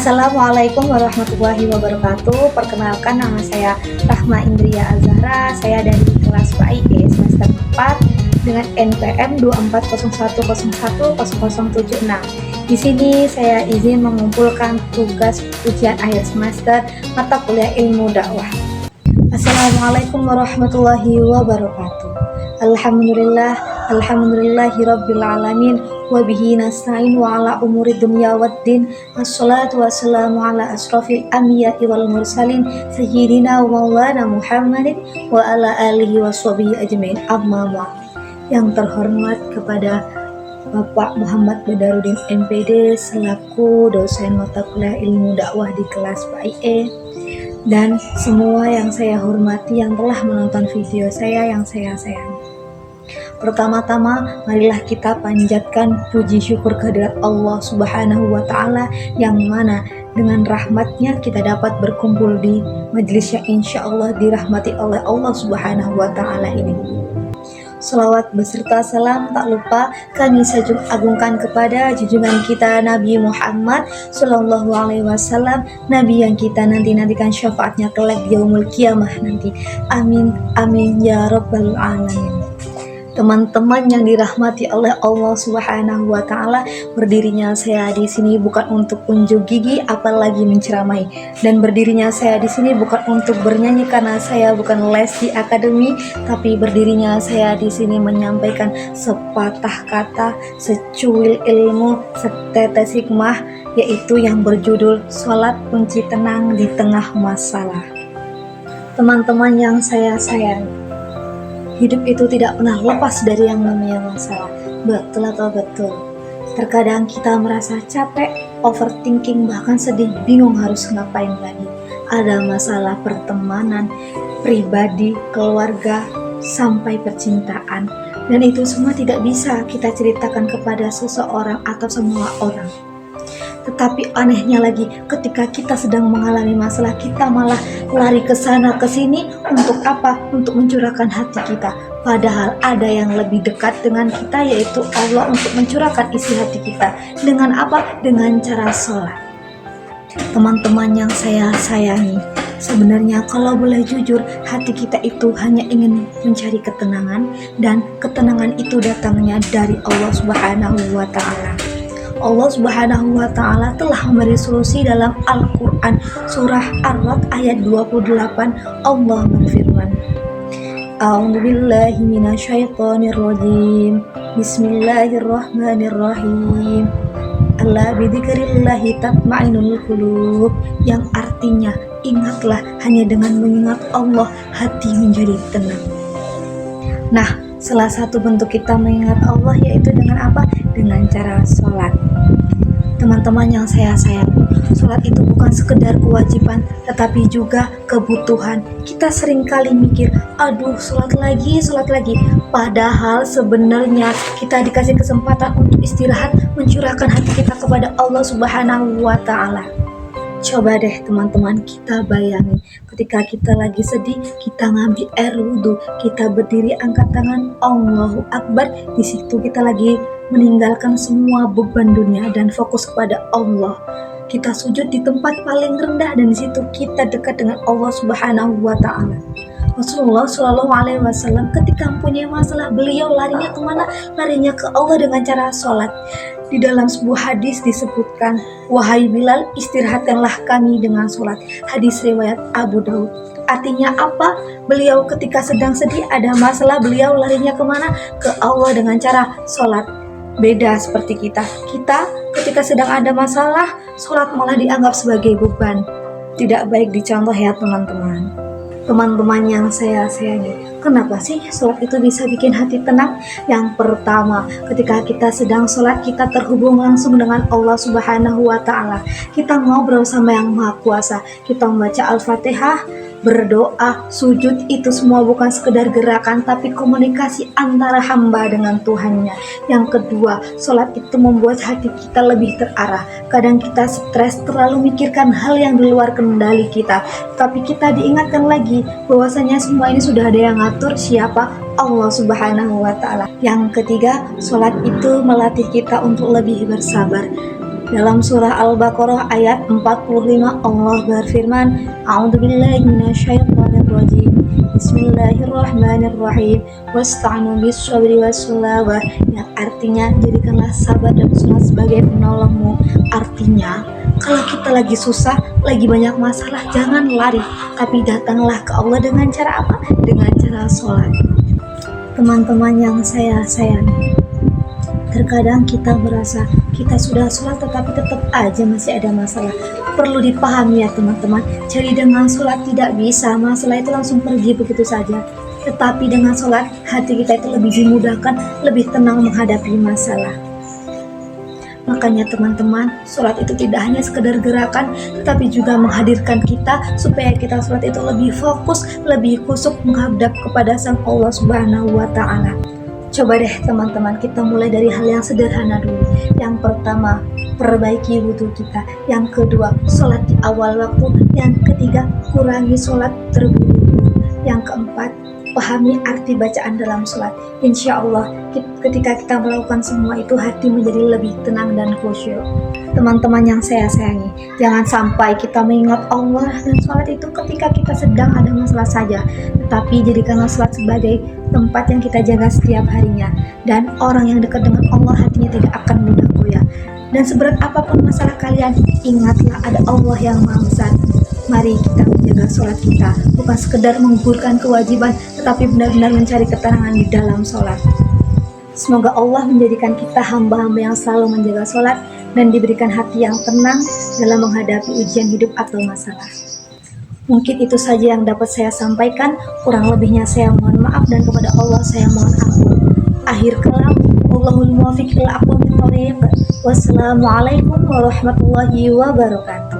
Assalamualaikum warahmatullahi wabarakatuh. Perkenalkan, nama saya Rahma Indria Azahra. Saya dari kelas PAIE semester 4 dengan NPM 2401010076. Di sini saya izin mengumpulkan tugas ujian akhir semester mata kuliah ilmu dakwah. Assalamualaikum warahmatullahi wabarakatuh. Alhamdulillahi rabbil alamin wa bihi nasta'in wa ala umuri dunya waddin. Wassalatu wassalamu ala asrofil anbiya'i wal mursalin sayyidina wa maulana Muhammadin wa ala alihi washabihi ajmain. Amma ba'd. Yang terhormat kepada Bapak Muhammad Badarudin MPD selaku dosen mata kuliah ilmu dakwah di kelas PAIE, dan semua yang saya hormati yang telah menonton video saya yang saya sayangi. Pertama-tama, marilah kita panjatkan puji syukur kehadirat Allah Subhanahu wa Ta'ala, yang mana dengan rahmatnya kita dapat berkumpul di majelis yang insya Allah dirahmati oleh Allah Subhanahu wa Ta'ala ini. Salawat beserta salam tak lupa kami sanjung agungkan kepada junjungan kita Nabi Muhammad Sallallahu Alaihi Wasallam, Nabi yang kita nantikan syafaatnya kelak di yaumul kiamah nanti. Amin amin ya rabbal alamin. Teman-teman yang dirahmati oleh Allah Subhanahu wa Ta'ala, berdirinya saya di sini bukan untuk unjuk gigi apalagi menceramai, dan berdirinya saya di sini bukan untuk bernyanyi karena saya bukan les di akademi, tapi berdirinya saya di sini menyampaikan sepatah kata, secuil ilmu, setetes hikmah, yaitu yang berjudul Sholat Kunci Tenang di Tengah Masalah. Teman-teman yang saya sayangi, hidup itu tidak pernah lepas dari yang namanya masalah. Betul atau betul? Terkadang kita merasa capek, overthinking, bahkan sedih, bingung harus ngapain lagi. Ada masalah pertemanan, pribadi, keluarga, sampai percintaan. Dan itu semua tidak bisa kita ceritakan kepada seseorang atau semua orang. Tetapi anehnya lagi, ketika kita sedang mengalami masalah, kita malah lari ke sana ke sini. Untuk apa? Untuk mencurahkan hati kita. Padahal ada yang lebih dekat dengan kita, yaitu Allah, untuk mencurahkan isi hati kita. Dengan apa? Dengan cara sholat. Teman-teman yang saya sayangi, sebenarnya kalau boleh jujur, hati kita itu hanya ingin mencari ketenangan, dan ketenangan itu datangnya dari Allah Subhanahu wa Ta'ala. Allah Subhanahu wa Ta'ala telah memberi solusi dalam Al-Quran surah Ar-Ra'd ayat 28. Allah berfirman, A'udzubillahi minasyaitonirrajim, Bismillahirrahmanirrahim, Ala bidzikrillahi tatma'innul qulub, yang artinya ingatlah, hanya dengan mengingat Allah hati menjadi tenang. Nah, salah satu bentuk kita mengingat Allah yaitu dengan apa? Dengan cara sholat. Teman-teman yang saya sayangi, sholat itu bukan sekedar kewajiban, tetapi juga kebutuhan. Kita seringkali mikir, aduh sholat lagi. Padahal sebenarnya kita dikasih kesempatan untuk istirahat, mencurahkan hati kita kepada Allah Subhanahu wa Ta'ala. Coba deh teman-teman, kita bayangin ketika kita lagi sedih, kita ngambil air wudhu, kita berdiri angkat tangan, Allahu Akbar. Di situ kita lagi meninggalkan semua beban dunia dan fokus kepada Allah. Kita sujud di tempat paling rendah, dan di situ kita dekat dengan Allah Subhanahu wa Ta'ala. Rasulullah Shallallahu Alaihi Wasallam ketika mempunyai masalah, beliau larinya kemana? Larinya ke Allah dengan cara sholat. Di dalam sebuah hadis disebutkan, wahai Bilal, istirahatkanlah kami dengan sholat. Hadis riwayat Abu Daud. Artinya apa? Beliau ketika sedang sedih, ada masalah, beliau larinya kemana? Ke Allah dengan cara sholat. Beda seperti kita ketika sedang ada masalah, sholat malah dianggap sebagai beban. Tidak baik dicontoh ya teman-teman. Teman-teman yang saya sayangi, kenapa sih sholat itu bisa bikin hati tenang? Yang pertama, ketika kita sedang sholat, kita terhubung langsung dengan Allah Subhanahu wa Ta'ala. Kita ngobrol sama Yang Maha Kuasa. Kita membaca Al-Fatihah, berdoa, sujud, itu semua bukan sekedar gerakan, tapi komunikasi antara hamba dengan Tuhannya. Yang kedua, sholat itu membuat hati kita lebih terarah. Kadang kita stres, terlalu mikirkan hal yang di luar kendali kita, tapi kita diingatkan lagi bahwasanya semua ini sudah ada yang ngatur. Siapa? Allah Subhanahu wa Ta'ala. Yang ketiga, sholat itu melatih kita untuk lebih bersabar. Dalam surah Al-Baqarah ayat 45 Allah berfirman, A'udzubillahi minasyaitonirrajim. Bismillahirrahmanirrahim. Wasta'inu bis-sabri was-salawah, yang artinya jadikanlah sabar dan sunat sebagai penolongmu. Artinya, kalau kita lagi susah, lagi banyak masalah, jangan lari, tapi datanglah ke Allah dengan cara apa? Dengan cara sholat. Teman-teman yang saya sayangi, terkadang kita merasa kita sudah sholat tetapi tetap aja masih ada masalah. Perlu dipahami ya teman-teman, jadi dengan sholat tidak bisa masalah itu langsung pergi begitu saja. Tetapi dengan sholat, hati kita itu lebih dimudahkan, lebih tenang menghadapi masalah. Makanya teman-teman, sholat itu tidak hanya sekedar gerakan, tetapi juga menghadirkan kita supaya kita sholat itu lebih fokus, lebih khusyuk menghadap kepada Sang Allah Subhanahu wa Ta'ala. Coba deh teman-teman, kita mulai dari hal yang sederhana dulu. Yang pertama, perbaiki wudhu kita. Yang kedua, sholat di awal waktu. Yang ketiga, kurangi sholat terburu-buru. Yang keempat, pahami arti bacaan dalam sholat. Insya Allah, ketika kita melakukan semua itu, hati menjadi lebih tenang dan khusyuk. Teman-teman yang saya sayangi, jangan sampai kita mengingat Allah dan sholat itu ketika kita sedang ada masalah saja, tetapi jadikanlah sholat sebagai tempat yang kita jaga setiap harinya. Dan orang yang dekat dengan Allah, hatinya tidak akan mudah goyah. Dan seberat apapun masalah kalian, ingatlah ada Allah yang Maha Besar. Mari kita menjaga sholat kita, bukan sekedar menggugurkan kewajiban, tetapi benar-benar mencari ketenangan di dalam sholat. Semoga Allah menjadikan kita hamba-hamba yang selalu menjaga sholat dan diberikan hati yang tenang dalam menghadapi ujian hidup atau masalah. Mungkin itu saja yang dapat saya sampaikan, kurang lebihnya saya mohon maaf dan kepada Allah saya mohon ampun. Akhir kalam, wallahul muwaffiq ila aqwamit thoriq. Wassalamualaikum warahmatullahi wabarakatuh.